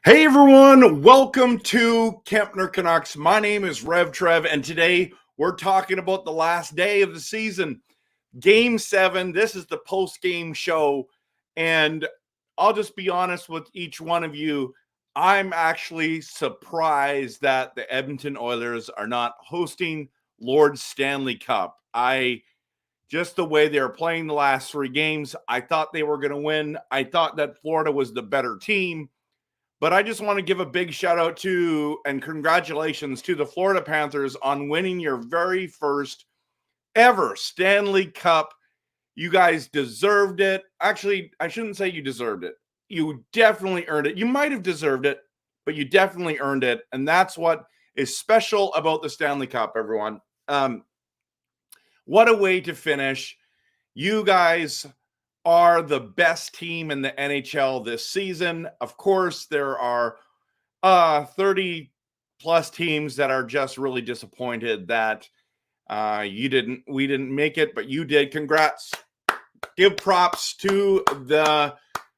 Hey everyone, welcome to Kempner Canucks. My name is RevTrev, and today we're talking about the last day of the season, Game 7. This is the post-game show, and I'll just be honest with each one of you. I'm actually surprised that the Edmonton Oilers are not hosting Lord Stanley Cup. Just the way they were playing the last three games, I thought they were going to win. I thought that Florida was the better team. But I just want to give a big shout out to and congratulations to the Florida Panthers on winning your very first ever Stanley Cup. You guys deserved it. Actually, I shouldn't say you deserved it. You definitely earned it. You might have deserved it, but you definitely earned it. And that's what is special about the Stanley Cup, everyone. What a way to finish. You guys are the best team in the NHL this season. Of course, there are 30 plus teams that are just really disappointed that we didn't make it, but you did. Congrats. Give props to the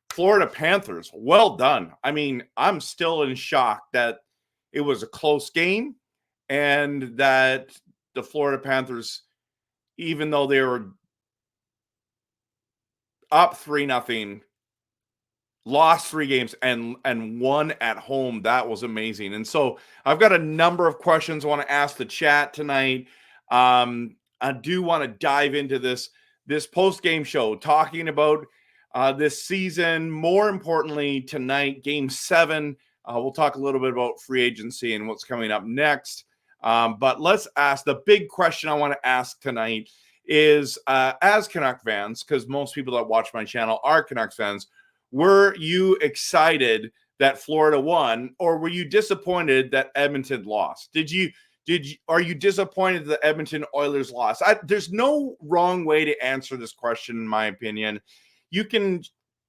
Florida Panthers. Well done. I mean, I'm still in shock that it was a close game and that the Florida Panthers, even though they were up 3-0, lost three games and won at home. That was amazing. And so I've got a number of questions I want to ask the chat tonight. I do want to dive into this post-game show, talking about this season. More importantly, tonight, Game 7. We'll talk a little bit about free agency and what's coming up next. But let's ask the big question I want to ask tonight is, as Canuck fans, because most people that watch my channel are Canucks fans, were you excited that Florida won, or were you disappointed that Edmonton lost? Are you disappointed that Edmonton Oilers lost? There's no wrong way to answer this question, in my opinion. You can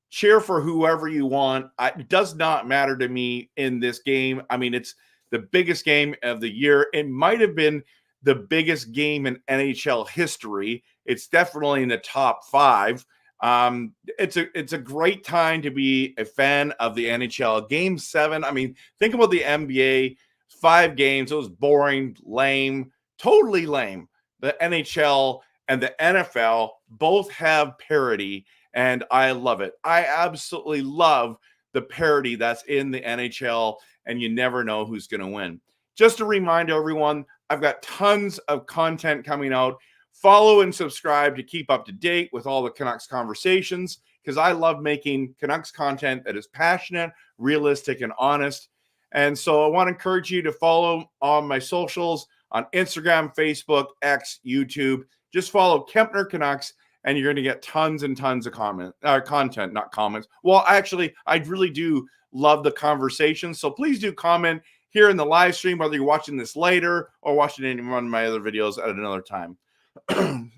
cheer for whoever you want. It does not matter to me in this game. I mean, it's the biggest game of the year. It might have been the biggest game in NHL history. It's definitely in the top 5. It's a great time to be a fan of the NHL. Game 7, I mean, think about the NBA, 5 games. It was boring, lame, totally lame. The NHL and the NFL both have parity, and I love it. I absolutely love the parity that's in the NHL, and you never know who's going to win. Just to remind everyone, I've got tons of content coming out. Follow and subscribe to keep up to date with all the Canucks conversations, because I love making Canucks content that is passionate, realistic, and honest. And so I want to encourage you to follow on my socials on Instagram, Facebook, X, YouTube. Just follow Kempner Canucks, and you're going to get tons and tons of content, not comments. Well, actually, I really do love the conversation. So please do comment here in the live stream, whether you're watching this later or watching any one of my other videos at another time.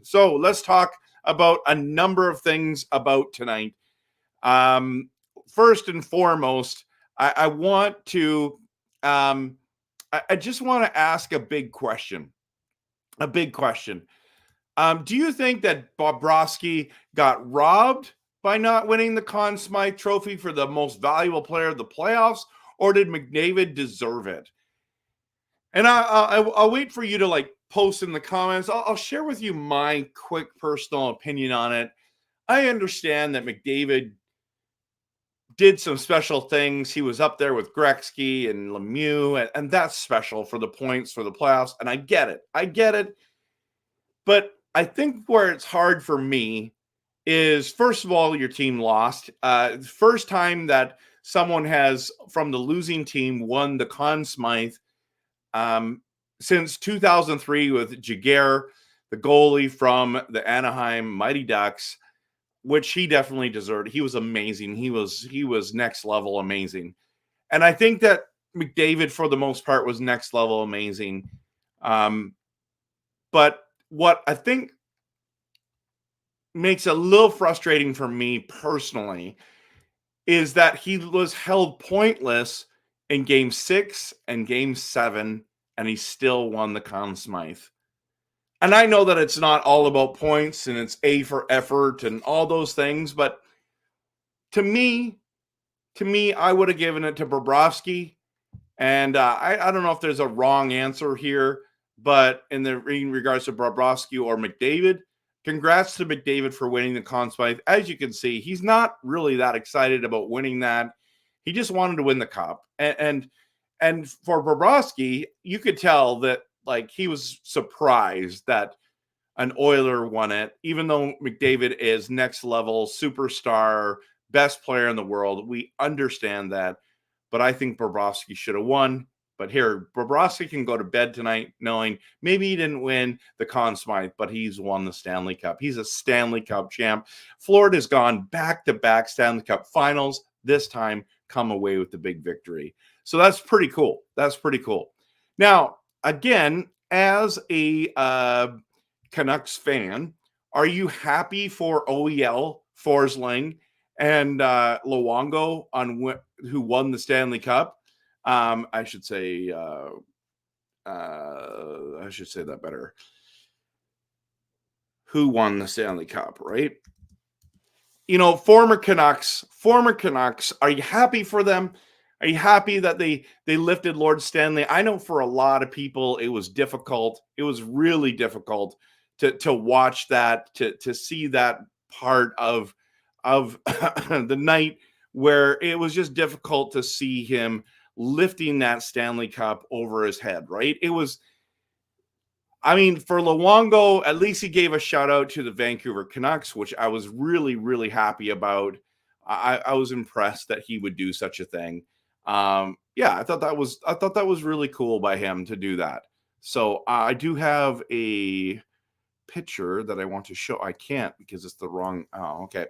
So let's talk about a number of things about tonight. First and foremost, I want to, I just want to ask a big question. Do you think that Bobrovsky got robbed by not winning the Conn Smythe Trophy for the most valuable player of the playoffs, or did McDavid deserve it? And I'll wait for you to post in the comments. I'll share with you my quick personal opinion on it. I understand that McDavid did some special things. He was up there with Gretzky and Lemieux, and that's special for the points for the playoffs. And I get it. But I think where it's hard for me is, first of all, your team lost. First time that someone has, from the losing team, won the Conn Smythe since 2003 with Jaguar, the goalie from the Anaheim Mighty Ducks, which he definitely deserved. He was amazing. He was next level amazing. And I think that McDavid, for the most part, was next level amazing. But what I think makes it a little frustrating for me personally is that he was held pointless in Game 6 and Game 7, and he still won the Conn Smythe. And I know that it's not all about points and it's A for effort and all those things, but to me, To me, I would have given it to Bobrovsky. And I don't know if there's a wrong answer here, but in regards to Bobrovsky or McDavid, congrats to McDavid for winning the Conn Smythe. As you can see, he's not really that excited about winning that. He just wanted to win the cup. And for Bobrovsky, you could tell that like he was surprised that an Oiler won it, even though McDavid is next level superstar, best player in the world. We understand that, but I think Bobrovsky should have won. But here, Bobrovsky can go to bed tonight knowing maybe he didn't win the Conn Smythe, but he's won the Stanley Cup. He's a Stanley Cup champ. Florida's gone back-to-back Stanley Cup finals. This time, come away with the big victory. So that's pretty cool. That's pretty cool. Now, again, as a Canucks fan, are you happy for OEL, Forsling, and Luongo who won the Stanley Cup? I should say that better. Who won the Stanley Cup, right? You know, former Canucks. Are you happy for them? Are you happy that they lifted Lord Stanley? I know for a lot of people it was difficult. It was really difficult to watch that, to see that part of the night where it was just difficult to see him lifting that Stanley Cup over his head, right? It was, I mean, for Luongo, at least he gave a shout out to the Vancouver Canucks, which I was really, really happy about. I was impressed that he would do such a thing. Yeah, I thought that was really cool by him to do that. So I do have a picture that I want to show. I can't because it's the wrong. Oh, okay.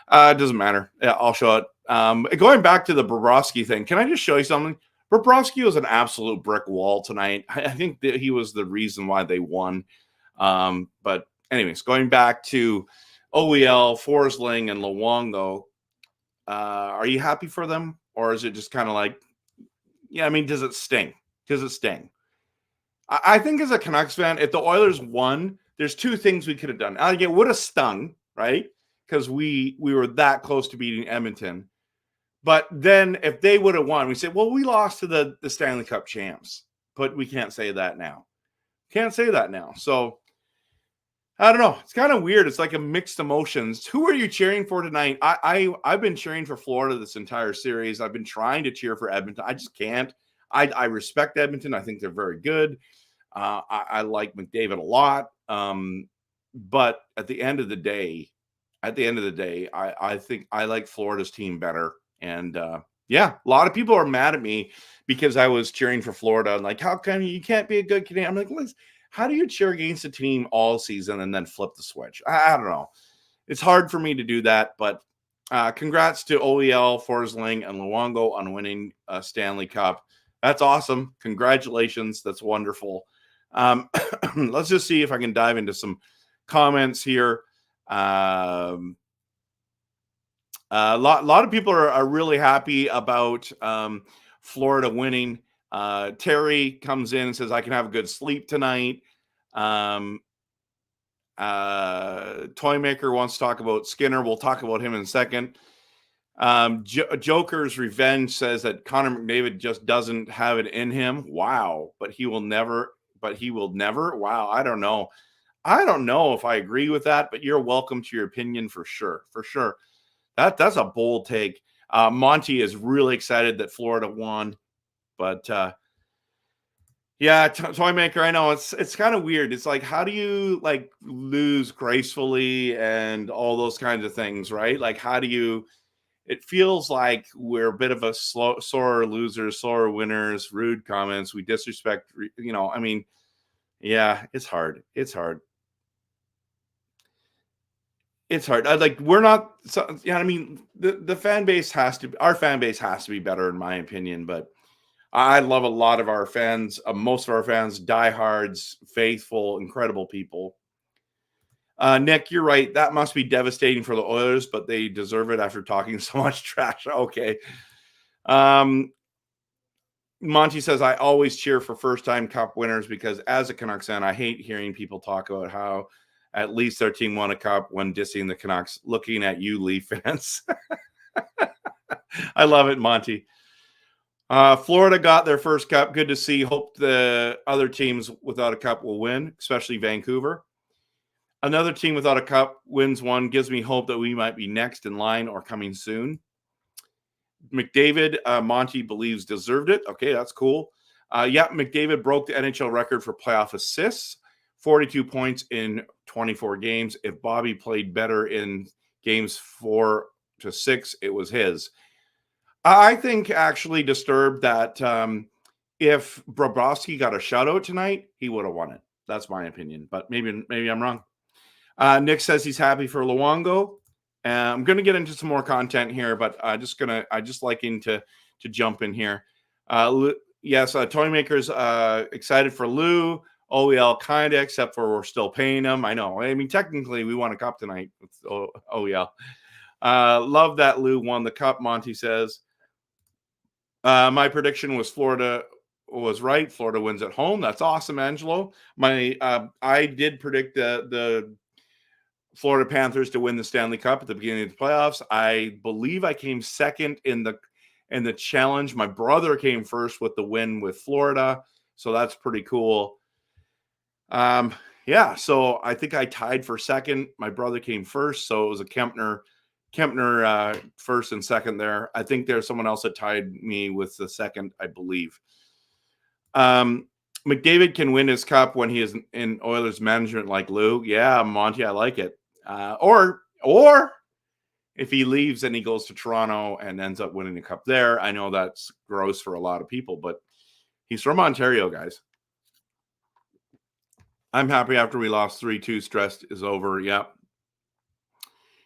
It doesn't matter. Yeah, I'll show it. Going back to the Bobrovsky thing, can I just show you something? Bobrovsky was an absolute brick wall tonight. I think that he was the reason why they won. But anyways, going back to OEL, Forsling, and Luongo, are you happy for them? Or is it just kind of like, yeah, I mean, does it sting? Does it sting? I think as a Canucks fan, if the Oilers won, there's two things we could have done. It would have stung, right? Because we were that close to beating Edmonton. But then if they would have won, we say, well, we lost to the Stanley Cup champs. But we can't say that now. Can't say that now. So I don't know. It's kind of weird. It's like a mixed emotions. Who are you cheering for tonight? I've been cheering for Florida this entire series. I've been trying to cheer for Edmonton. I just can't. I respect Edmonton. I think they're very good. I like McDavid a lot. But at the end of the day, I think I like Florida's team better. And yeah, a lot of people are mad at me because I was cheering for Florida. And like, how come you can't be a good Canadian? I'm like, listen, how do you cheer against a team all season and then flip the switch? I don't know. It's hard for me to do that, but congrats to OEL, Forsling, and Luongo on winning a Stanley Cup. That's awesome. Congratulations. That's wonderful. Let's just see if I can dive into some comments here. A lot of people are really happy about Florida winning. Terry comes in and says, I can have a good sleep tonight. Toymaker wants to talk about Skinner. We'll talk about him in a second. Joker's Revenge says that Connor McDavid just doesn't have it in him. Wow. But he will never. Wow. I don't know. I don't know if I agree with that, but you're welcome to your opinion for sure. For sure. That's a bold take. Monty is really excited that Florida won, but yeah, Toymaker, I know it's kind of weird. It's like, how do you like lose gracefully and all those kinds of things, right? Like, how do you? It feels like we're a bit of a sore losers, sore winners, rude comments. We disrespect, I mean, yeah, it's hard. It's hard. It's hard. We're not, I mean, the fan base our fan base has to be better, in my opinion. But I love a lot of our fans, most of our fans, diehards, faithful, incredible people. Nick, you're right. That must be devastating for the Oilers, but they deserve it after talking so much trash. Okay. Monty says, I always cheer for first-time Cup winners because as a Canucks fan, I hate hearing people talk about how at least their team won a cup when dissing the Canucks. Looking at you, Leaf fans. I love it, Monty. Florida got their first cup. Good to see. Hope the other teams without a cup will win, especially Vancouver. Another team without a cup wins one. Gives me hope that we might be next in line or coming soon. McDavid, Monty believes deserved it. Okay, that's cool. Yeah, McDavid broke the NHL record for playoff assists, 42 points in 24 games. If Bobby played better in games 4 to 6, it was his. I think actually disturbed that if Bobrovsky got a shutout tonight, he would have won it. That's my opinion, but maybe I'm wrong. Nick says he's happy for Luongo. I'm going to get into some more content here, but I just liking to jump in here. Yes, Toymaker's excited for Lou. OEL kind of, except for we're still paying him. I know. I mean, technically, we won a cup tonight with OEL. Love that Lou won the cup, Monty says. My prediction was Florida was right. Florida wins at home. That's awesome, Angelo. I did predict the Florida Panthers to win the Stanley Cup at the beginning of the playoffs. I believe I came second in the challenge. My brother came first with the win with Florida, so that's pretty cool. Yeah, so I think I tied for second. My brother came first, so it was a Kempner first and second there. I think there's someone else that tied me with the second, I believe. McDavid can win his cup when he is in Oilers management like Lou. Yeah, Monty, I like it. Or if he leaves and he goes to Toronto and ends up winning the cup there. I know that's gross for a lot of people, but he's from Ontario, guys. I'm happy after we lost 3-2. Stress is over. Yep.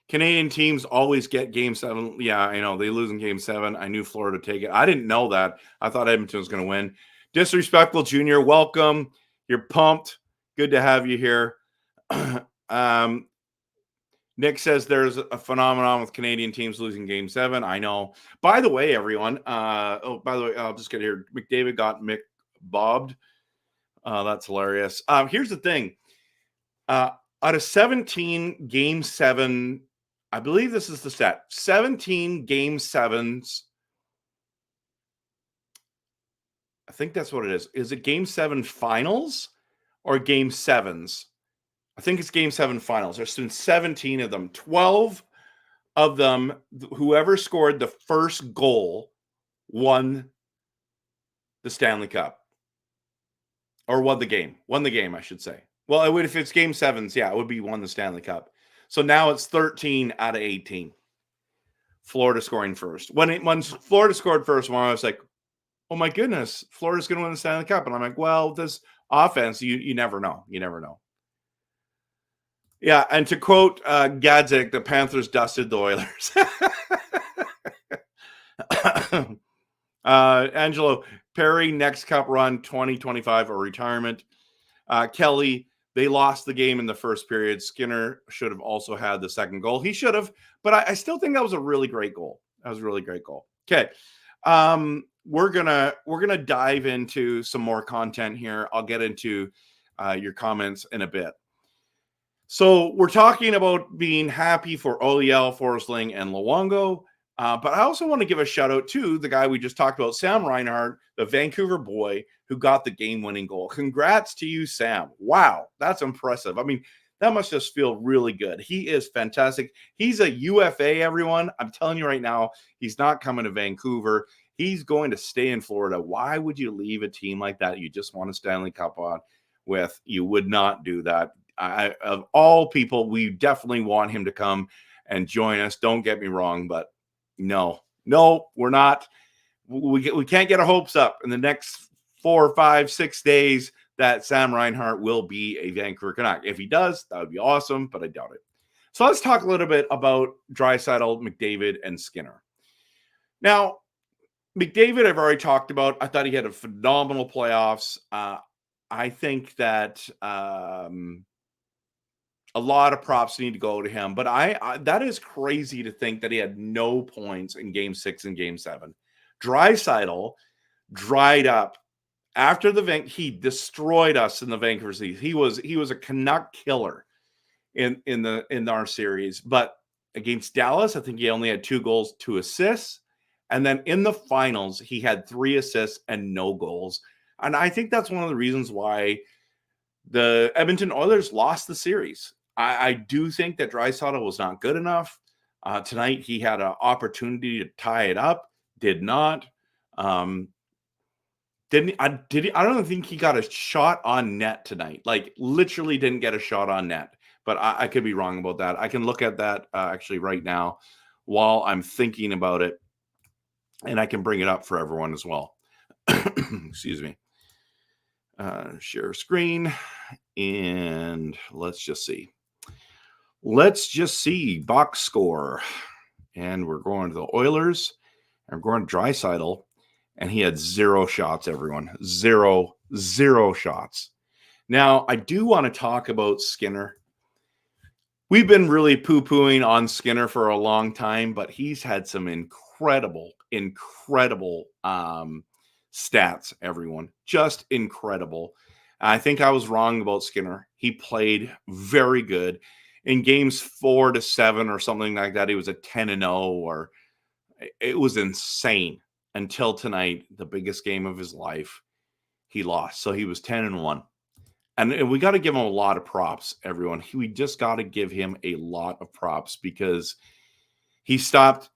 Canadian teams always get game 7. Yeah, I know. They lose in game 7. I knew Florida would take it. I didn't know that. I thought Edmonton was going to win. Disrespectful Junior, welcome. You're pumped. Good to have you here. Nick says there's a phenomenon with Canadian teams losing game 7. I know. By the way, everyone. By the way, I'll just get here. McDavid got bobbed. That's hilarious. Here's the thing. Out of 17 game 7, I believe this is the stat. 17 game 7s. I think that's what it is. Is it game 7 finals or game 7s? I think it's game 7 finals. There's been 17 of them. 12 of them, whoever scored the first goal won the Stanley Cup. Or won the game. Won the game, I should say. Well, it would, if it's game 7s, yeah, it would be won the Stanley Cup. So now it's 13 out of 18. Florida scoring first. When Florida scored first, one I was like, oh my goodness, Florida's going to win the Stanley Cup. And I'm like, well, this offense, you never know. You never know. Yeah, and to quote Gadzik, the Panthers dusted the Oilers. Angelo, Perry, next cup run, 2025 or retirement. Kelly, they lost the game in the first period. Skinner should have also had the second goal. He should have, but I still think that was a really great goal. That was a really great goal. Okay. We're gonna dive into some more content here. I'll get into your comments in a bit. So we're talking about being happy for OEL, Forsling, and Luongo. But I also want to give a shout out to the guy we just talked about, Sam Reinhart, the Vancouver boy who got the game-winning goal. Congrats to you, Sam. Wow, that's impressive. I mean, that must just feel really good. He is fantastic. He's a UFA, everyone. I'm telling you right now, he's not coming to Vancouver. He's going to stay in Florida. Why would you leave a team like that you just won a Stanley Cup on with? You would not do that. Of all people, we definitely want him to come and join us. Don't get me wrong, but no, we're not. We can't get our hopes up in the next 4, 5, 6 days that Sam Reinhart will be a Vancouver Canuck. If he does, that would be awesome, but I doubt it. So let's talk a little bit about Draisaitl, McDavid, and Skinner. Now, McDavid, I've already talked about. I thought he had a phenomenal playoffs. I think that a lot of props need to go to him, but I that is crazy to think that he had no points in game 6 and game 7. Draisaitl dried up after he destroyed us in the Vancouver series. He was a Canuck killer in our series, but against Dallas, I think he only had 2 goals, 2 assists, And then in the finals, he had 3 assists and no goals. And I think that's one of the reasons why the Edmonton Oilers lost the series. I do think that Draisaitl was not good enough. Tonight, he had an opportunity to tie it up, did not. I don't think he got a shot on net tonight. Like, literally didn't get a shot on net. But I could be wrong about that. I can look at that actually right now while I'm thinking about it, and I can bring it up for everyone as well. Excuse me. Share screen, and let's just see. Box score. And we're going to the Oilers, and we're going to Draisaitl, and he had 0 shots, everyone. Zero shots. Now, I do want to talk about Skinner. We've been really poo-pooing on Skinner for a long time, but he's had some incredible stats, everyone. Just incredible. I think I was wrong about Skinner. He played very good. In games 4 to 7 or something like that, he was a 10-0, or it was insane until tonight, the biggest game of his life. He lost. So he was 10-1. And we got to give him a lot of props, everyone. We just got to give him a lot of props because he stopped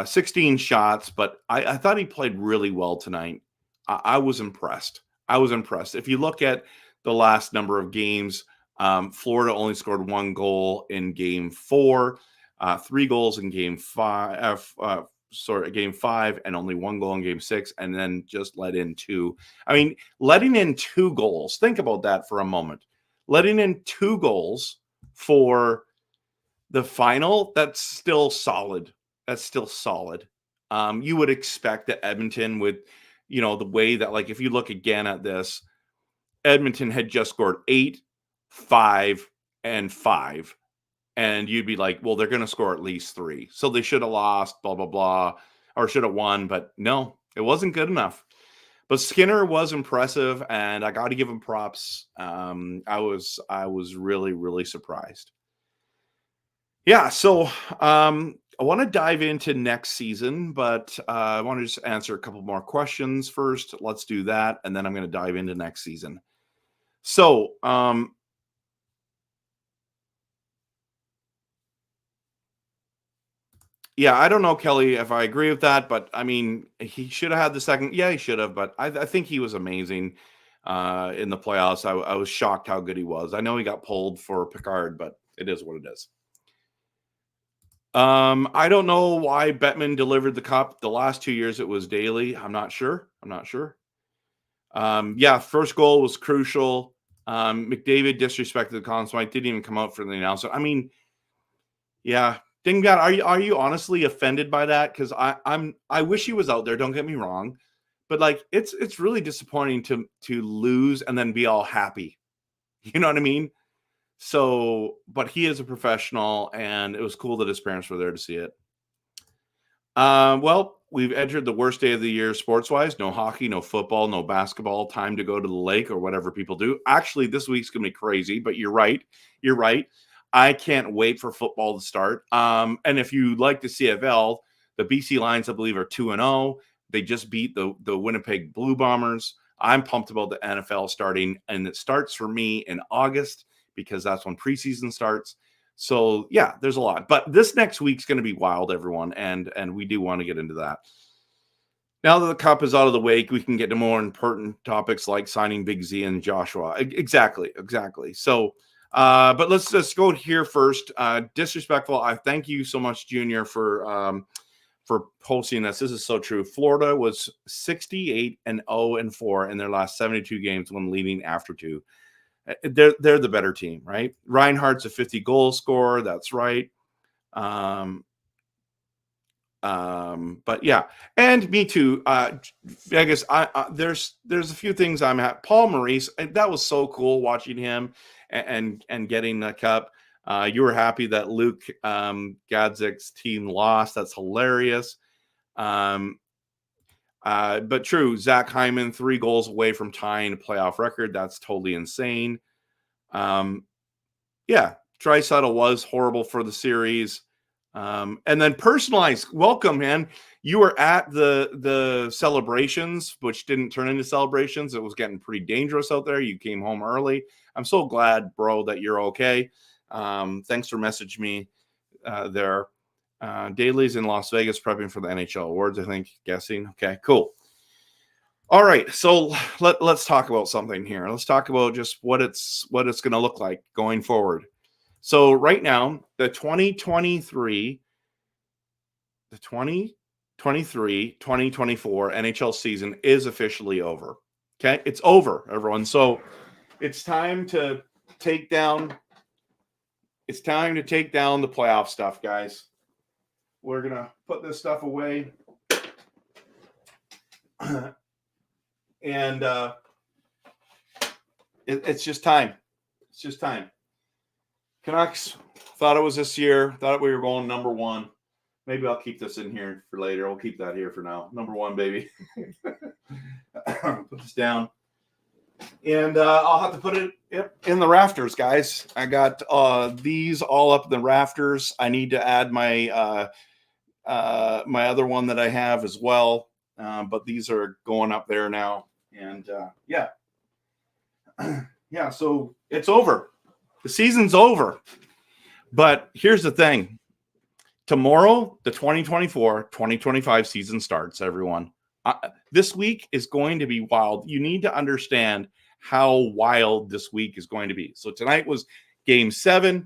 16 shots, but I thought he played really well tonight. I was impressed. If you look at the last number of games, Florida only scored 1 goal in game 4, 3 goals in game 5, game 5, and only 1 goal in game 6, and then just let in 2. I mean, letting in 2 goals. Think about that for a moment. Letting in 2 goals for the final, that's still solid. You would expect that Edmonton would, the way that, like, if you look again at this, Edmonton had just scored 8, 5, and 5. And you'd be like, well, they're going to score at least 3. So they should have lost, blah, blah, blah, or should have won. But no, it wasn't good enough. But Skinner was impressive, and I got to give him props. I was really, really surprised. Yeah, so I want to dive into next season, but I want to just answer a couple more questions first. Let's do that, and then I'm going to dive into next season. So, yeah, I don't know, Kelly, if I agree with that, but I mean, he should have had the second. Yeah, he should have, but I think he was amazing in the playoffs. I was shocked how good he was. I know he got pulled for Picard, but it is what it is. I don't know why Bettman delivered the cup. The last 2 years it was daily. I'm not sure. Yeah, first goal was crucial. McDavid disrespected Conn Smythe, didn't even come out for the announcement. I mean, yeah. Dingbat, are you honestly offended by that? Because I wish he was out there. Don't get me wrong, but like it's really disappointing to lose and then be all happy. You know what I mean? So, but he is a professional, and it was cool that his parents were there to see it. Well, we've entered the worst day of the year sports-wise. No hockey, no football, no basketball. Time to go to the lake or whatever people do. Actually, this week's gonna be crazy, but you're right. I can't wait for football to start. And if you like the CFL, the BC Lions, I believe, are 2-0. They just beat the Winnipeg Blue Bombers. I'm pumped about the NFL starting, and it starts for me in August because that's when preseason starts. So yeah, there's a lot. But this next week's going to be wild, everyone, and we do want to get into that. Now that the cup is out of the way, we can get to more important topics like signing Big Z and Joshua. Exactly. So, but let's just go here first. Disrespectful. I thank you so much, Junior, for posting this. This is so true. Florida was 68-0-4 in their last 72 games when leading after 2. They're the better team, right? Reinhardt's a 50-goal scorer. That's right. But yeah, and me too. Vegas. There's a few things I'm at. Paul Maurice. That was so cool watching him and getting the cup. You were happy that Luke Gadzik's team lost. That's hilarious. But true, Zach Hyman 3 goals away from tying a playoff record. That's totally insane. Yeah, Draisaitl was horrible for the series. And then Personalized, welcome, man. You were at the celebrations, which didn't turn into celebrations. It was getting pretty dangerous out there. You came home early. I'm so glad, bro, that you're okay. Thanks for messaging me there. Daly's in Las Vegas prepping for the NHL awards, I think, guessing. Okay, cool. All right, so let's talk about something here. Let's talk about just what it's going to look like going forward. So right now, the 2023 2024 NHL season is officially over. Okay, it's over, everyone. So it's time to take down the playoff stuff, guys. We're gonna put this stuff away. And it's just time. It's just time. Canucks thought it was this year. Thought we were going number one. Maybe I'll keep this in here for later. We'll keep that here for now. Number one, baby. Put this down. And I'll have to put it in the rafters, guys. I got these all up in the rafters. I need to add my my other one that I have as well. But these are going up there now. And yeah. Yeah, so it's over. The season's over. But here's the thing. Tomorrow, the 2024-2025 season starts, everyone. This week is going to be wild. You need to understand how wild this week is going to be. So tonight was Game 7,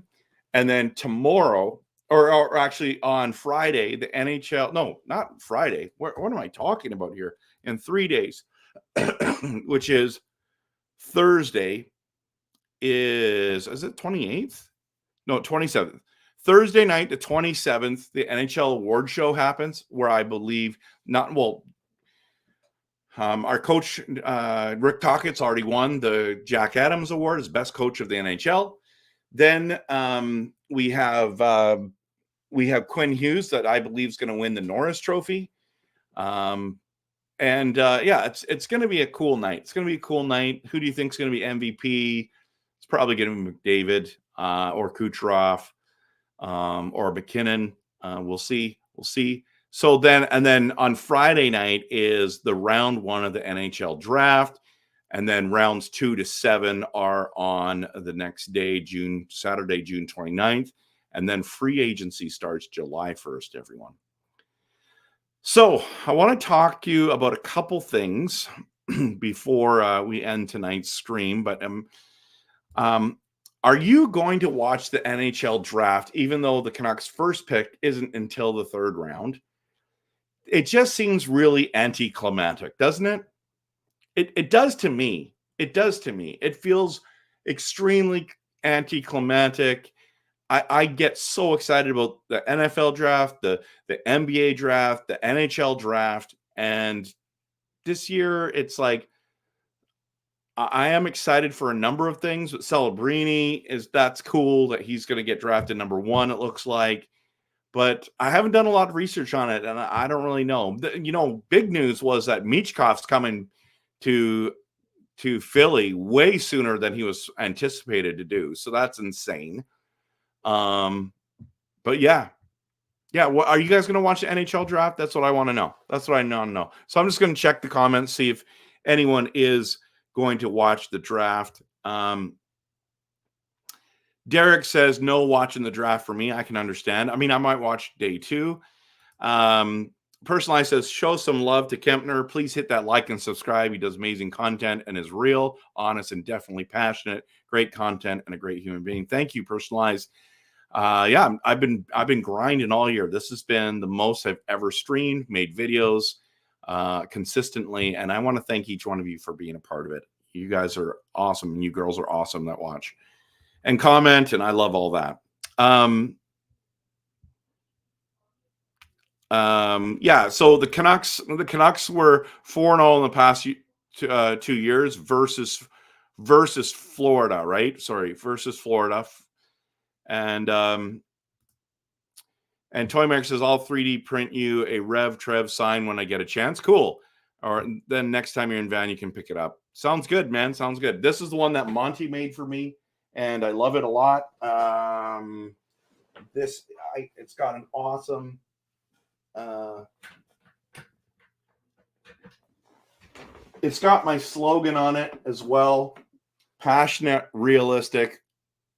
and then tomorrow, or actually on Friday, the NHL – no, not Friday. What am I talking about here? In 3 days, which is Thursday, is it 28th? No, 27th. Thursday night, the 27th, the NHL award show happens, where I believe our coach, Rick Tockett's already won the Jack Adams Award as best coach of the NHL. Then we have Quinn Hughes that I believe is going to win the Norris Trophy. Yeah, it's going to be a cool night. It's going to be a cool night. Who do you think is going to be MVP? It's probably going to be McDavid or Kucherov. Or McKinnon. We'll see. So then on Friday night is the round 1 of the NHL draft. And then rounds 2 to 7 are on the next day, Saturday, June 29th. And then free agency starts July 1st, everyone. So I want to talk to you about a couple things before we end tonight's stream. But are you going to watch the NHL draft, even though the Canucks' first pick isn't until the 3rd round? It just seems really anticlimactic, doesn't it? It does to me. It does to me. It feels extremely anticlimactic. I get so excited about the NFL draft, the NBA draft, the NHL draft, and this year it's like, I am excited for a number of things, but Celebrini that's cool that he's going to get drafted number 1, it looks like. But I haven't done a lot of research on it, and I don't really know. Big news was that Michkov's coming to Philly way sooner than he was anticipated to do. So that's insane. But yeah. Are you guys going to watch the NHL draft? That's what I want to know. That's what I want to know. So I'm just going to check the comments, see if anyone is going to watch the draft. Derek says no watching the draft for me. I can understand. I mean, I might watch day 2. Personalized says show some love to Kempner. Please hit that like and subscribe. He does amazing content and is real, honest, and definitely passionate. Great content and a great human being. Thank you, Personalized. Yeah, I've been grinding all year. This has been the most I've ever streamed, made videos consistently, and I want to thank each one of you for being a part of it. You guys are awesome, and you girls are awesome that watch and comment, and I love all that. Yeah, so the Canucks were 4-0 in the past 2 years versus Florida, right? Sorry, versus Florida. And Toymaker says, I'll 3D print you a RevTrev sign when I get a chance. Cool. Or then next time you're in Van, you can pick it up. Sounds good, man. Sounds good. This is the one that Monty made for me, and I love it a lot. It's got an awesome it's got my slogan on it as well: passionate, realistic,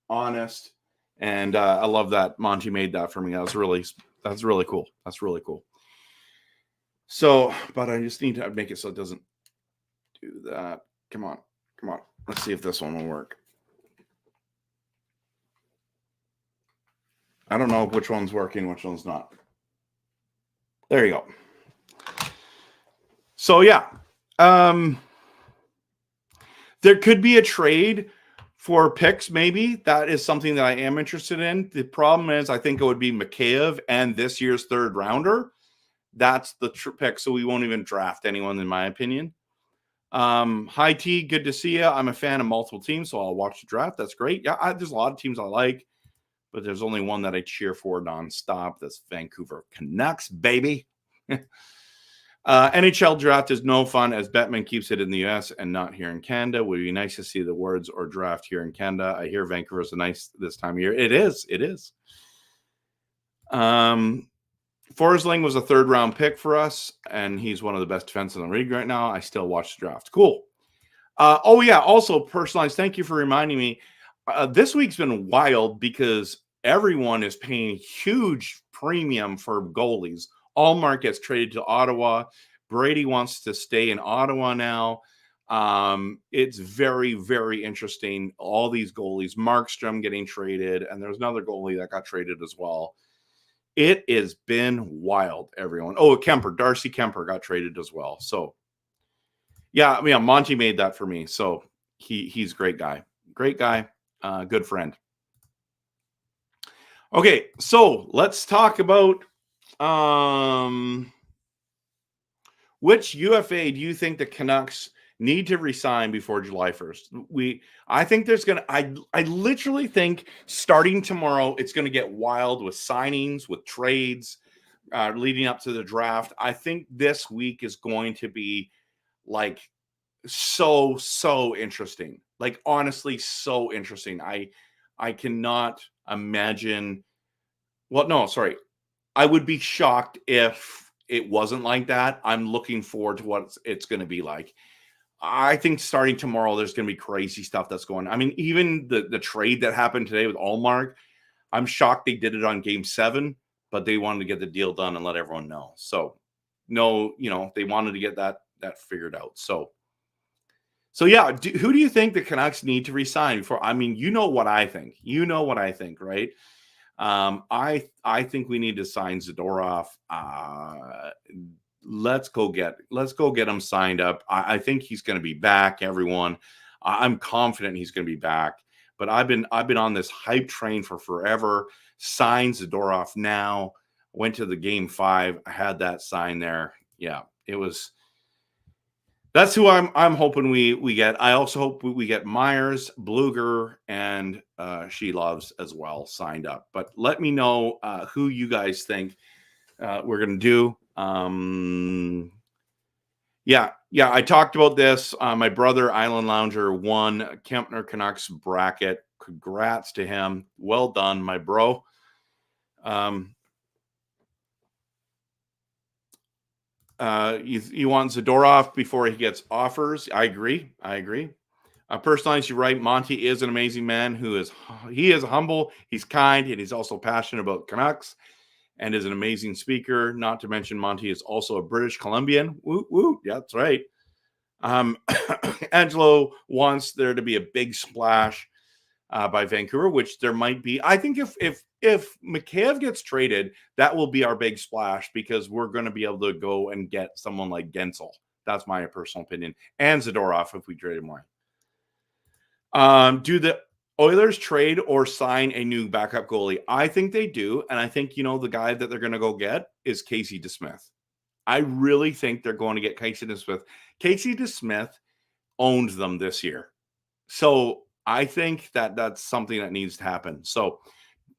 honest. And I love that Monty made that for me. That's really cool. That's really cool. So, but I just need to make it so it doesn't do that. Come on. Let's see if this one will work. I don't know which one's working, which one's not. There you go. So yeah, there could be a trade for picks. Maybe that is something that I am interested in. The problem is, I think it would be Mikheyev and this year's third rounder. That's the pick. So we won't even draft anyone, in my opinion. Hi T, good to see you. I'm a fan of multiple teams, so I'll watch the draft. That's great. Yeah, there's a lot of teams I like, but there's only one that I cheer for nonstop. That's Vancouver Canucks, baby. NHL draft is no fun as Bettman keeps it in the US and not here in Canada. Would be nice to see the words or draft here in Canada. I hear Vancouver's nice this time of year. It is. Forsling was a third round pick for us, and he's one of the best defenses in the league right now. I still watch the draft. Cool. Also personalized. Thank you for reminding me. This week's been wild because everyone is paying huge premium for goalies. Allmark gets traded to Ottawa. Brady wants to stay in Ottawa now. It's very, very interesting. All these goalies, Markstrom getting traded, and there's another goalie that got traded as well. It has been wild, everyone. Oh, Darcy Kemper got traded as well. So, yeah, Monty made that for me. So he's a great guy. Good friend. Okay, so let's talk about which UFA do you think the Canucks need to resign before July 1st? I think I literally think starting tomorrow, it's going to get wild with signings, with trades, leading up to the draft. I think this week is going to be like so interesting. Like, honestly, so interesting. I cannot imagine. Well, no, sorry. I would be shocked if it wasn't like that. I'm looking forward to what it's going to be like. I think starting tomorrow, there's going to be crazy stuff that's going on. I mean, even the trade that happened today with Allmark, I'm shocked they did it on Game 7, but they wanted to get the deal done and let everyone know. So, no, they wanted to get that figured out. So yeah, who do you think the Canucks need to resign before? I mean, you know what I think. Right? I think we need to sign Zadorov. Let's go get him signed up. I think he's going to be back, everyone. I'm confident he's going to be back. But I've been on this hype train for forever. Sign Zadorov now. Went to the Game 5. I had that sign there. Yeah, it was. That's who I'm hoping we get. I also hope we get Myers, Bluger, and She Loves as well signed up. But let me know who you guys think we're going to do. Yeah, I talked about this. My brother, Island Lounger, won Kempner Canucks bracket. Congrats to him. Well done, my bro. You want Zadorov before he gets offers. I agree. Personalized, you're right. Monty is an amazing man he is humble, he's kind, and he's also passionate about Canucks and is an amazing speaker. Not to mention Monty is also a British Columbian. Woo, woo. Yeah, that's right. Angelo wants there to be a big splash by Vancouver, which there might be. I think if Mikheyev gets traded, that will be our big splash because we're going to be able to go and get someone like Gensel. That's my personal opinion. And Zadorov if we trade him away. Do the Oilers trade or sign a new backup goalie? I think they do. And I think, the guy that they're going to go get is Casey DeSmith. I really think they're going to get Casey DeSmith. Casey DeSmith owned them this year. So I think that's something that needs to happen. So,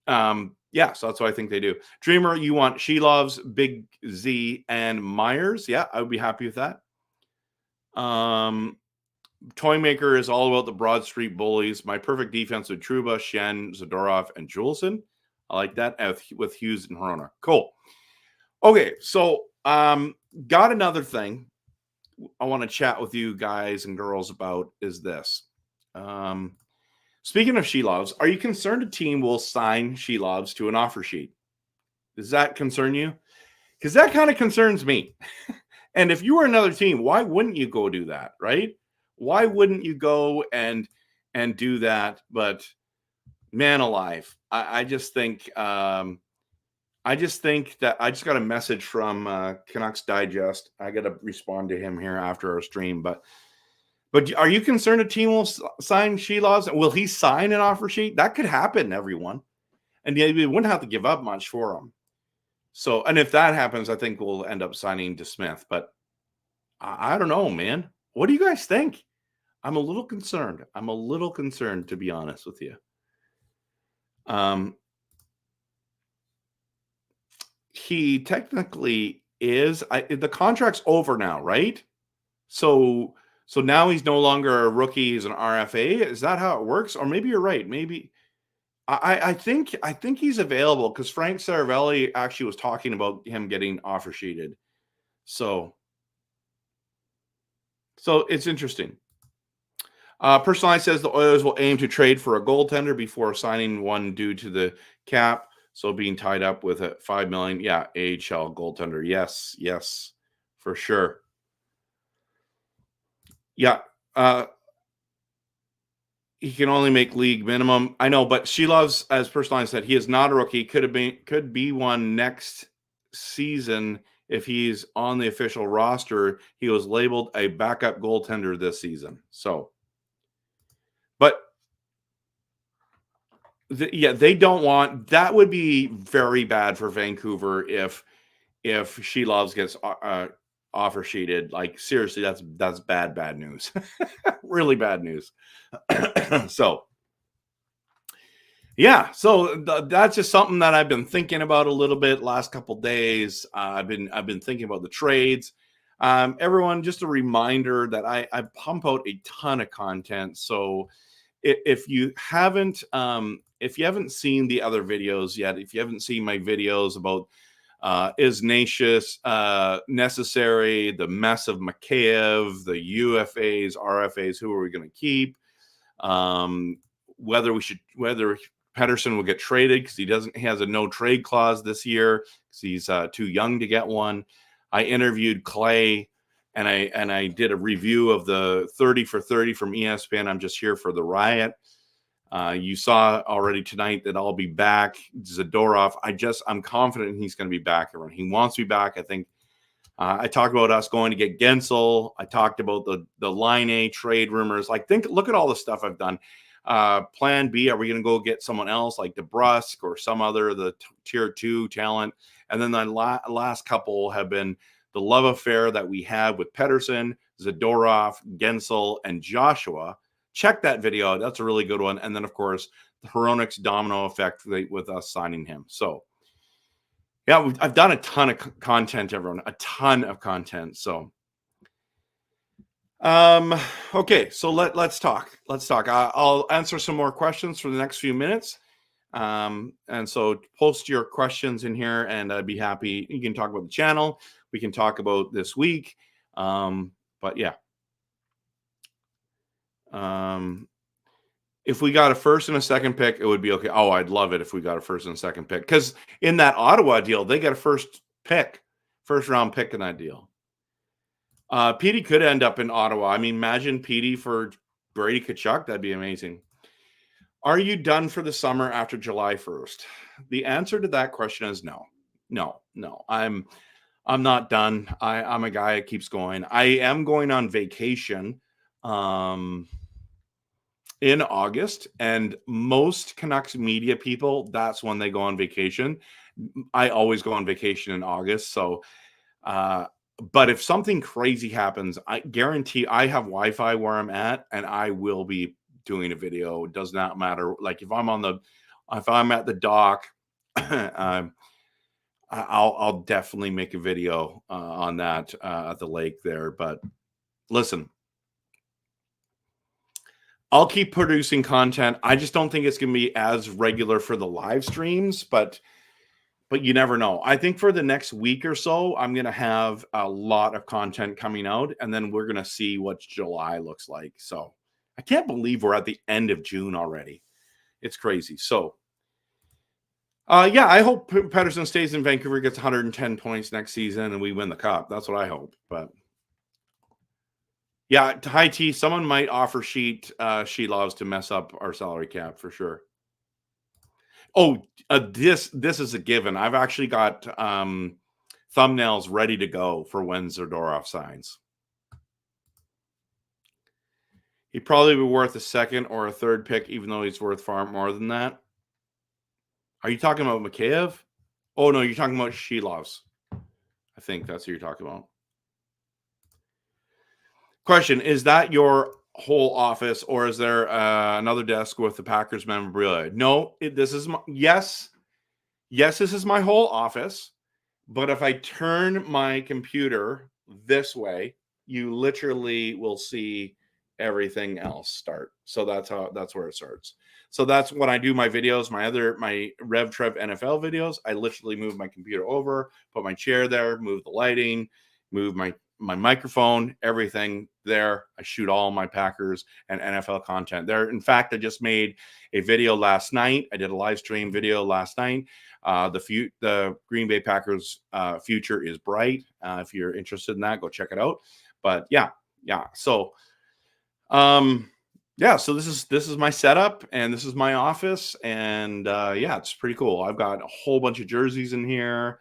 so that's what I think they do. Dreamer, you want She Loves, Big Z, and Myers? Yeah, I would be happy with that. Toymaker is all about the Broad Street bullies. My perfect defense with Trouba, Shen, Zadorov, and Juleson. I like that with Hughes and Hirona. Cool. Okay, so got another thing I want to chat with you guys and girls about is this. Speaking of Shelovs, are you concerned a team will sign Shelovs to an offer sheet? Does that concern you? Because that kind of concerns me. And if you were another team, why wouldn't you go do that, right? Why wouldn't you go and do that? But man alive, I just think that I just got a message from Canucks Digest. I got to respond to him here after our stream. But are you concerned a team will sign Shelovs? Will he sign an offer sheet? That could happen, everyone. And we wouldn't have to give up much for him. So, and if that happens, I think we'll end up signing DeSmith. But I don't know, man. What do you guys think? I'm a little concerned. To be honest with you. He technically is. The contract's over now, right? So now he's no longer a rookie. He's an RFA. Is that how it works? Or maybe you're right. Maybe I think he's available because Frank Saravelli actually was talking about him getting offer sheeted. So it's interesting. Personalized says the Oilers will aim to trade for a goaltender before signing one due to the cap. So being tied up with a $5 million, AHL goaltender. Yes, for sure. Yeah. He can only make league minimum. I know, but Shelovs, as Personalized said, he is not a rookie. Could be one next season if he's on the official roster. He was labeled a backup goaltender this season. So, but they don't want. That would be very bad for Vancouver if Shelovs gets offer sheeted. Like seriously, that's bad news. Really bad news. So that's just something that I've been thinking about a little bit last couple days. I've been thinking about the trades. Everyone, just a reminder that I pump out a ton of content. So if you haven't seen the other videos yet, if you haven't seen my videos about is Natius necessary, the mess of Mikheyev, the UFAs, RFAs, who are we going to keep? Whether Pettersson will get traded because he has a no trade clause this year because he's too young to get one. I interviewed Clay and I did a review of the 30 for 30 from ESPN. I'm just here for the riot. You saw already tonight that I'll be back. Zadorov, I'm confident he's going to be back. He wants to be back. I think I talked about us going to get Gensel. I talked about the Line A trade rumors. Look at all the stuff I've done. Plan B, are we going to go get someone else like DeBrusk or some other the tier 2 talent? And then the last couple have been the love affair that we have with Pettersson, Zadorov, Gensel, and Joshua. Check that video. That's a really good one. And then, of course, the Hronek's domino effect with us signing him. So, yeah, I've done a ton of content, everyone. A ton of content. So, okay. So let's talk. I'll answer some more questions for the next few minutes. And so post your questions in here, and I'd be happy. You can talk about the channel. We can talk about this week. But yeah. If we got a first and a second pick, it would be okay. Oh, I'd love it if we got a first and a second pick. Because in that Ottawa deal, they got a first round pick in that deal. Petey could end up in Ottawa. I mean, imagine Petey for Brady Tkachuk. That'd be amazing. Are you done for the summer after July 1st? The answer to that question is no. I'm not done. I'm a guy that keeps going. I am going on vacation in August, and most Canucks media people, that's when they go on vacation. I always go on vacation in August. So, but if something crazy happens, I guarantee I have Wi-Fi where I'm at, and I will be doing a video. It does not matter. Like if I'm at the dock, I'll definitely make a video on that at the lake there. But listen, I'll keep producing content. I just don't think it's going to be as regular for the live streams, but you never know. I think for the next week or so, I'm going to have a lot of content coming out, and then we're going to see what July looks like. So I can't believe we're at the end of June already. It's crazy. So, yeah, I hope Pettersson stays in Vancouver, gets 110 points next season, and we win the cup. That's what I hope. But yeah, high T, someone might offer Sheet loves to mess up our salary cap for sure. Oh, this is a given. I've actually got thumbnails ready to go for when Zadorov signs. He'd probably be worth a second or a third pick, even though he's worth far more than that. Are you talking about Mikheyev? Oh, no, you're talking about Shilovs. I think that's who you're talking about. Question, is that your whole office, or is there another desk with the Packers memorabilia? No, this is yes, this is my whole office. But if I turn my computer this way, you literally will see everything else start. So that's where it starts. So that's when I do my videos, my RevTrev NFL videos. I literally move my computer over, put my chair there, move the lighting, move my microphone, everything there. I shoot all my Packers and NFL content there. In fact, I just made a video last night. I did a live stream video last night. The Green Bay Packers future is bright. If you're interested in that, go check it out. But yeah. So, yeah. So this is my setup, and this is my office, and yeah, it's pretty cool. I've got a whole bunch of jerseys in here.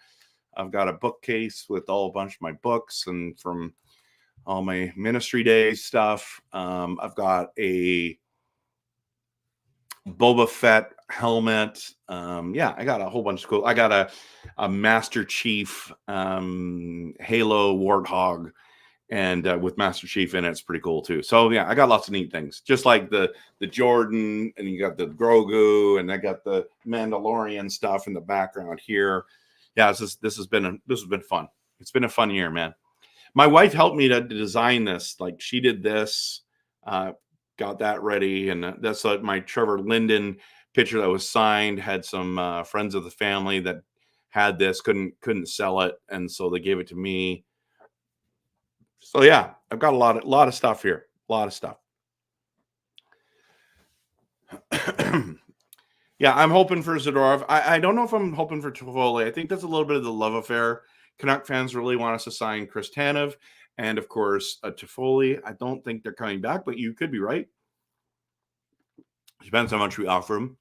I've got a bookcase with a bunch of my books and from all my ministry day stuff. I've got a Boba Fett helmet. Yeah, I got a whole bunch of cool. I got a Master Chief Halo Warthog, and with Master Chief in it, it's pretty cool too. So yeah, I got lots of neat things, just like the Jordan, and you got the Grogu, and I got the Mandalorian stuff in the background here. Yeah, this has been fun. It's been a fun year, man. My wife helped me to design this. Like, she did this, got that ready, and that's my Trevor Linden picture that was signed. Had some friends of the family that had this, couldn't sell it, and so they gave it to me. So yeah, I've got a lot of stuff here. A lot of stuff. Yeah, I'm hoping for Zadorov. I don't know if I'm hoping for Toffoli. I think that's a little bit of the love affair. Canuck fans really want us to sign Chris Tanev and, of course, Toffoli. I don't think they're coming back, but you could be right. Depends how much we offer him.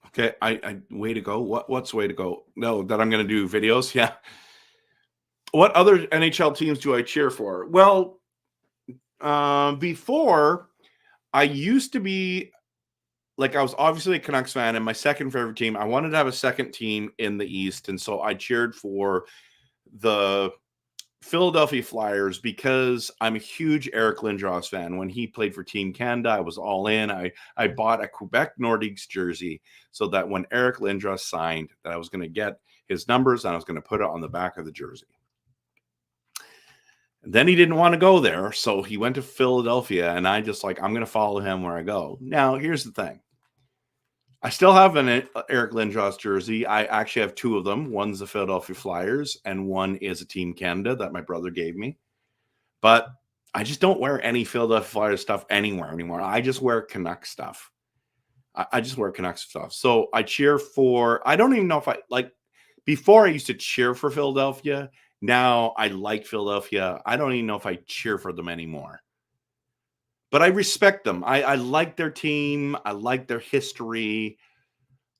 Okay, I way to go. What's way to go? No, that I'm going to do videos. Yeah. What other NHL teams do I cheer for? Well, before, I used to be, like, I was obviously a Canucks fan, and my second favorite team, I wanted to have a second team in the East, and so I cheered for the Philadelphia Flyers because I'm a huge Eric Lindros fan. When he played for Team Canada, I was all in. I bought a Quebec Nordiques jersey so that when Eric Lindros signed, that I was going to get his numbers and I was going to put it on the back of the jersey. And then he didn't want to go there, so he went to Philadelphia, and I just I'm going to follow him where I go. Now, here's the thing. I still have an Eric Lindros jersey. I actually have two of them. One's the Philadelphia Flyers, and one is a Team Canada that my brother gave me. But I just don't wear any Philadelphia Flyers stuff anywhere anymore. I just wear Canucks stuff. I just wear Canucks stuff. So I cheer for, I don't even know if before I used to cheer for Philadelphia. Now I like Philadelphia. I don't even know if I cheer for them anymore. But I respect them. I like their team. I like their history.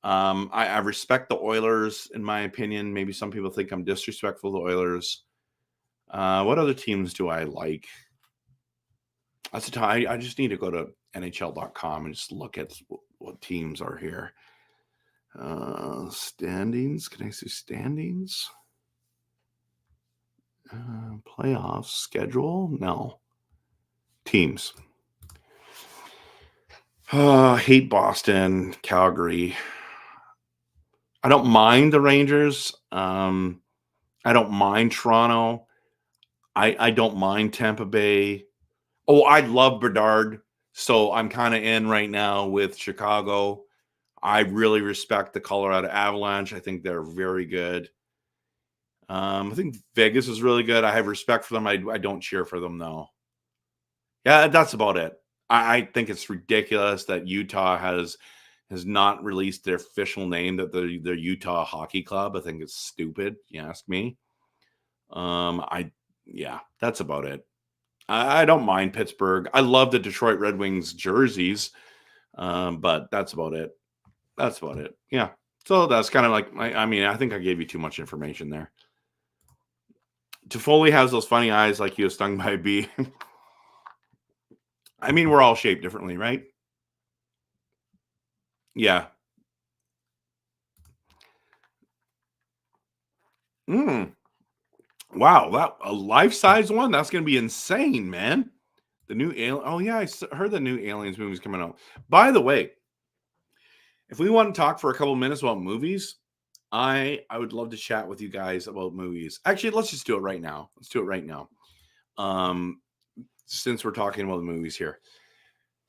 I respect the Oilers, in my opinion. Maybe some people think I'm disrespectful to the Oilers. What other teams do I like? That's the time. I just need to go to NHL.com and just look at what teams are here. Standings. Can I see standings? Playoffs. Schedule? No. Teams. Hate Boston, Calgary. I don't mind the Rangers. I don't mind Toronto. I don't mind Tampa Bay. Oh, I love Bedard. So I'm kind of in right now with Chicago. I really respect the Colorado Avalanche. I think they're very good. I think Vegas is really good. I have respect for them. I don't cheer for them though. Yeah, that's about it. I think it's ridiculous that Utah has not released their official name, that they're Utah Hockey Club. I think it's stupid. You ask me. Yeah, that's about it. I don't mind Pittsburgh. I love the Detroit Red Wings jerseys, but that's about it. That's about it. Yeah. So that's kind of like, I mean, I think I gave you too much information there. Toffoli has those funny eyes like he was stung by a bee. I mean, we're all shaped differently, right? Yeah. Wow, that a life-size one? That's going to be insane, man. The new alien. Oh yeah, heard the new Aliens movie's coming out. By the way, if we want to talk for a couple minutes about movies, I would love to chat with you guys about movies. Actually, let's just do it right now. Let's do it right now. Since we're talking about the movies here.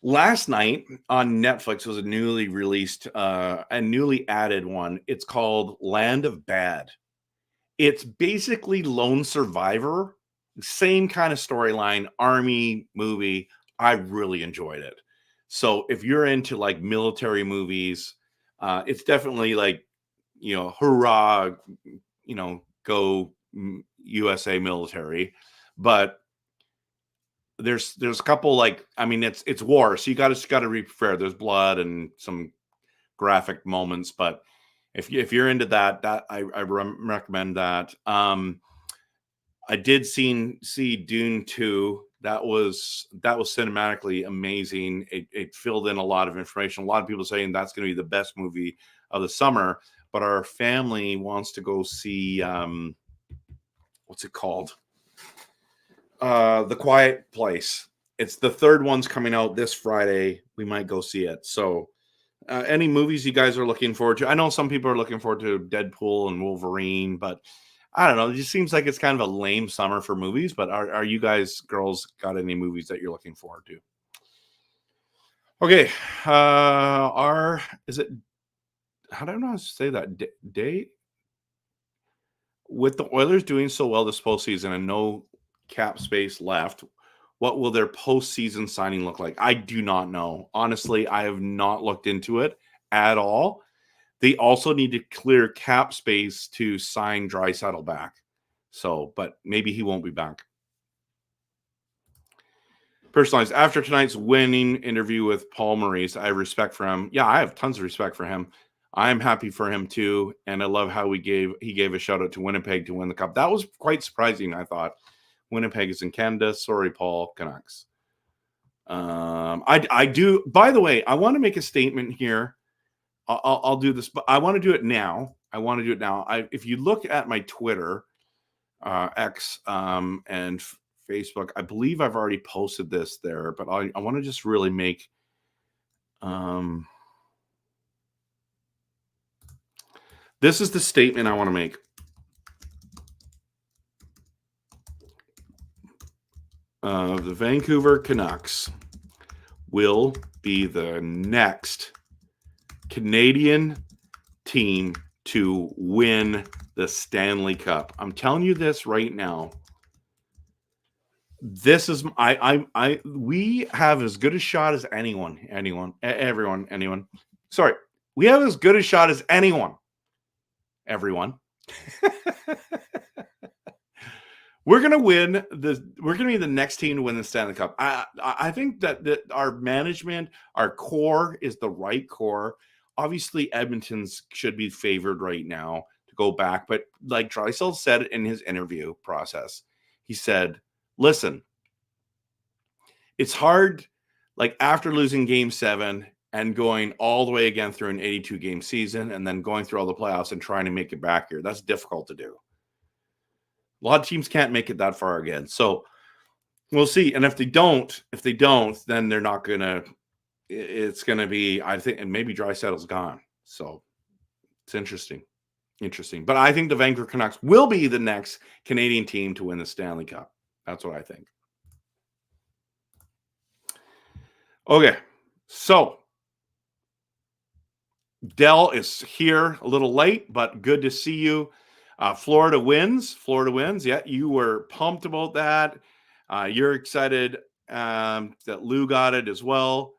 Last night on Netflix was a newly released and newly added one. It's called Land of Bad. It's basically Lone Survivor, same kind of storyline, army movie. I really enjoyed it. So if you're into like military movies, it's definitely like, hurrah, go USA military. But there's a couple like, I mean, it's war, so you got to be prepared. There's blood and some graphic moments, but if you're into that I recommend that. I did see Dune 2. That was cinematically amazing. It filled in a lot of information. A lot of people saying that's going to be the best movie of the summer, but our family wants to go see what's it called? The Quiet Place. It's the third one's coming out this Friday. We might go see it. So any movies you guys are looking forward to? I know some people are looking forward to Deadpool and Wolverine, but I don't know. It just seems like it's kind of a lame summer for movies. But are you guys, girls, got any movies that you're looking forward to? Okay. Is it, I don't know how to say that, day? With the Oilers doing so well this postseason and no cap space left, what will their postseason signing look like? I do not know. Honestly, I have not looked into it at all. They also need to clear cap space to sign Draisaitl back. So, but maybe he won't be back. Personalized. After tonight's winning interview with Paul Maurice, I have respect for him. Yeah, I have tons of respect for him. I'm happy for him too, and I love how he gave a shout out to Winnipeg to win the cup. That was quite surprising. I thought Winnipeg is in Canada. Sorry, Paul, Canucks. I do. By the way, I want to make a statement here. I'll do this, but I want to do it now. If you look at my Twitter, X, and Facebook, I believe I've already posted this there, but I want to just really make. This is the statement I want to make. The Vancouver Canucks will be the next Canadian team to win the Stanley Cup. I'm telling you this right now. This is we have as good a shot as anyone. Sorry. We have as good a shot as anyone. Everyone. We're gonna win we're gonna be the next team to win the Stanley Cup. I think that our management, our core is the right core. Obviously, Edmonton's should be favored right now to go back, but like Draisaitl said in his interview process, he said, listen, it's hard, like after losing game 7 and going all the way again through an 82-game season and then going through all the playoffs and trying to make it back here. That's difficult to do. A lot of teams can't make it that far again. So we'll see. And if they don't, then they're not going to, it's going to be, I think, and maybe Draisaitl's gone. So it's interesting. But I think the Vancouver Canucks will be the next Canadian team to win the Stanley Cup. That's what I think. Okay, so Dell is here a little late, but good to see you. Florida wins. Yeah, you were pumped about that. You're excited that Lou got it as well.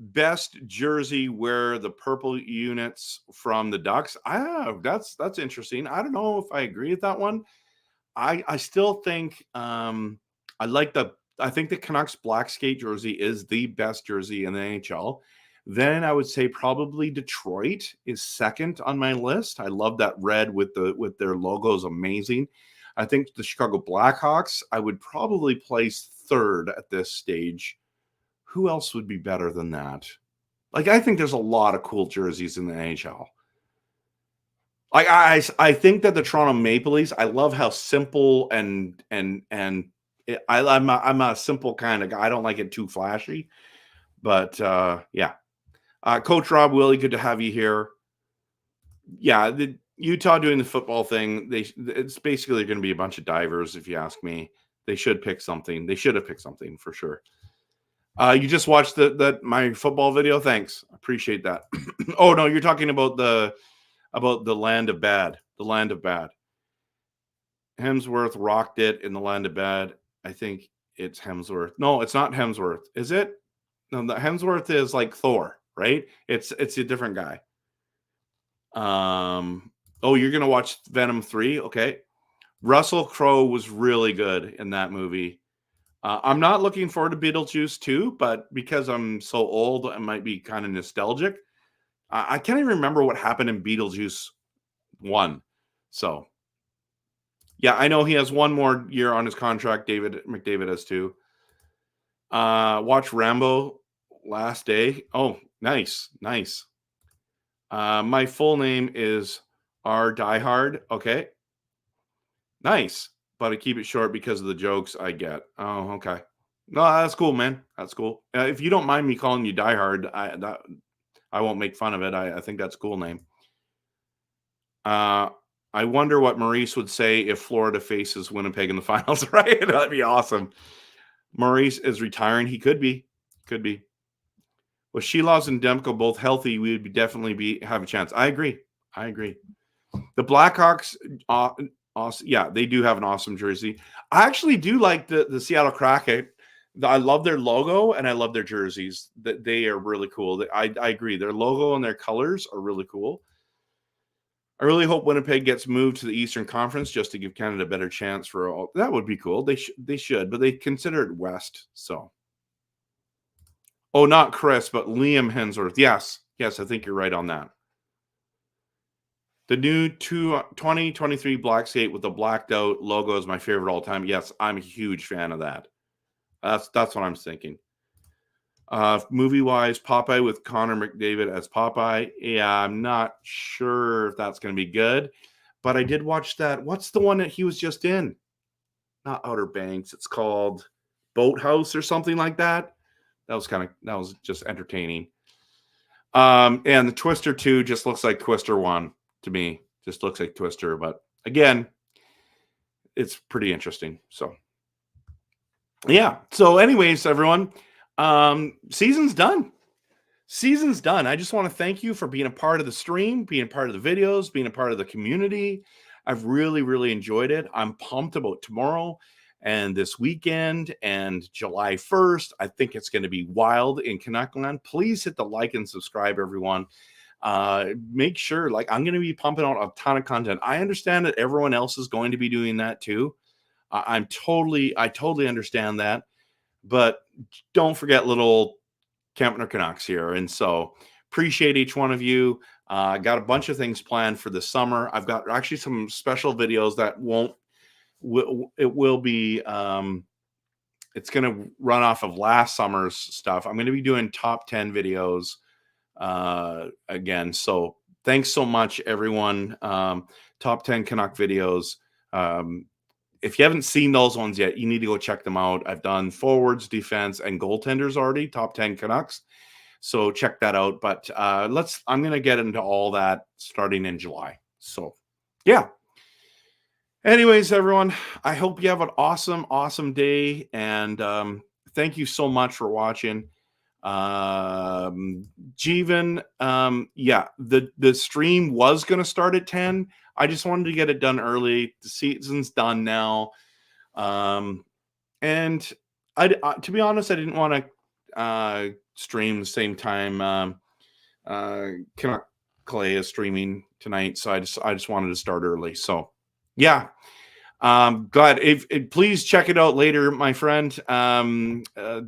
Best jersey wear the purple units from the Ducks. That's interesting. I don't know if I agree with that one. I still think I think the Canucks black skate jersey is the best jersey in the NHL. Then I would say probably Detroit is second on my list. I love that red with their logo is amazing. I think the Chicago Blackhawks I would probably place third at this stage. Who else would be better than that? Like, I think there's a lot of cool jerseys in the NHL. Like, I think that the Toronto Maple Leafs, I love how simple I'm a simple kind of guy. I don't like it too flashy, but yeah. Coach Rob Willie, good to have you here. Yeah, the Utah doing the football thing. It's basically going to be a bunch of divers, if you ask me. They should pick something. They should have picked something for sure. You just watched my football video. Thanks, appreciate that. Oh no, you're talking about the Land of Bad. The Land of Bad. Hemsworth rocked it in the Land of Bad. I think it's Hemsworth. No, it's not Hemsworth. Is it? No, the Hemsworth is like Thor, right? It's a different guy. Oh, you're gonna watch Venom 3? Okay. Russell Crowe was really good in that movie. I'm not looking forward to Beetlejuice 2, but because I'm so old, I might be kind of nostalgic. I can't even remember what happened in Beetlejuice 1. So, yeah, I know he has one more year on his contract. David McDavid has 2. Watch Rambo Last Day. Oh, nice. My full name is R. Diehard. Okay. Nice. But I keep it short because of the jokes I get. Oh, okay. No, that's cool, man. That's cool. If you don't mind me calling you Diehard, I won't make fun of it. I think that's a cool name. I wonder what Maurice would say if Florida faces Winnipeg in the finals, right? That'd be awesome. Maurice is retiring. He could be. With Sheelovs and Demko both healthy, we would definitely have a chance. I agree. The Blackhawks, awesome. Yeah, they do have an awesome jersey. I actually do like the Seattle Kraken. I love their logo and I love their jerseys. That they are really cool. I agree. Their logo and their colors are really cool. I really hope Winnipeg gets moved to the Eastern Conference just to give Canada a better chance for all. That would be cool. They should, but they consider it West. So, oh, not Chris, but Liam Hemsworth. Yes, I think you're right on that. The new 2023 Black Skate with the blacked out logo is my favorite all time. Yes, I'm a huge fan of that. That's what I'm thinking. Movie-wise, Popeye with Connor McDavid as Popeye. Yeah, I'm not sure if that's going to be good, but I did watch that. What's the one that he was just in? Not Outer Banks. It's called Boathouse or something like that. That was just entertaining. And the Twister 2 just looks like Twister 1 to me. Just looks like Twister, but again, it's pretty interesting. So, yeah. So, anyways, everyone. Season's done. I just want to thank you for being a part of the stream, being a part of the videos, being a part of the community. I've really, really enjoyed it. I'm pumped about tomorrow and this weekend and July 1st. I think it's going to be wild in Canuckland. Please hit the like and subscribe, everyone. Make sure, I'm going to be pumping out a ton of content. I understand that everyone else is going to be doing that too. I totally understand that. But don't forget little Kempner Canucks here. And so appreciate each one of you. Got a bunch of things planned for the summer. I've got actually some special videos that will be, it's going to run off of last summer's stuff. I'm going to be doing top 10 videos again. So thanks so much, everyone. Top 10 Canuck videos. If you haven't seen those ones yet, you need to go check them out. I've done forwards, defense, and goaltenders already, top 10 Canucks. So check that out. But I'm going to get into all that starting in July. So, yeah. Anyways, everyone, I hope you have an awesome day. And thank you so much for watching. Jeevan, yeah, the stream was going to start at 10. I just wanted to get it done early. The season's done now. And I to be honest, I didn't want to stream the same time Canuck Clay is streaming tonight, so I just wanted to start early. So yeah, glad if please check it out later, my friend.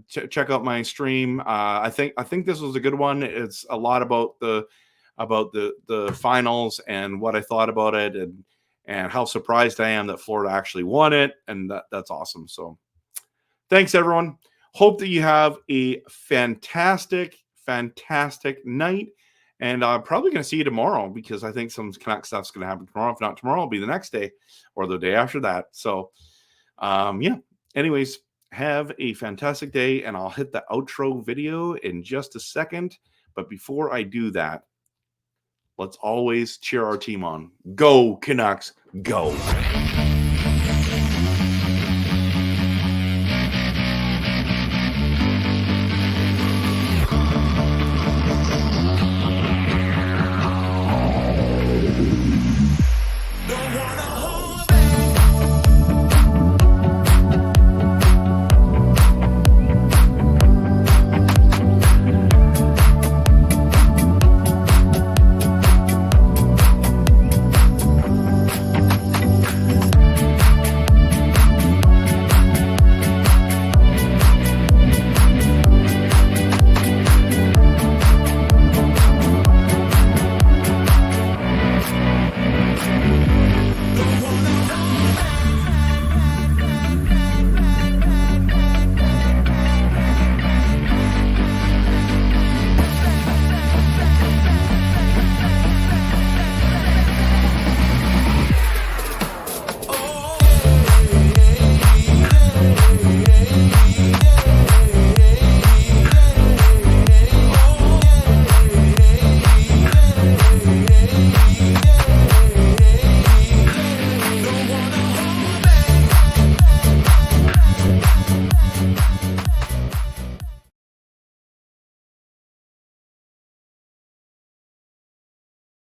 Check out my stream. I think this was a good one. It's a lot about the finals and what I thought about it, and how surprised I am that Florida actually won it, and that's awesome. So thanks, everyone. Hope that you have a fantastic night. And I'm probably going to see you tomorrow, because I think some Canuck stuff's going to happen tomorrow. If not tomorrow, it'll be the next day or the day after that. So, yeah. Anyways, have a fantastic day, and I'll hit the outro video in just a second. But before I do that, let's always cheer our team on. Go, Canucks, go.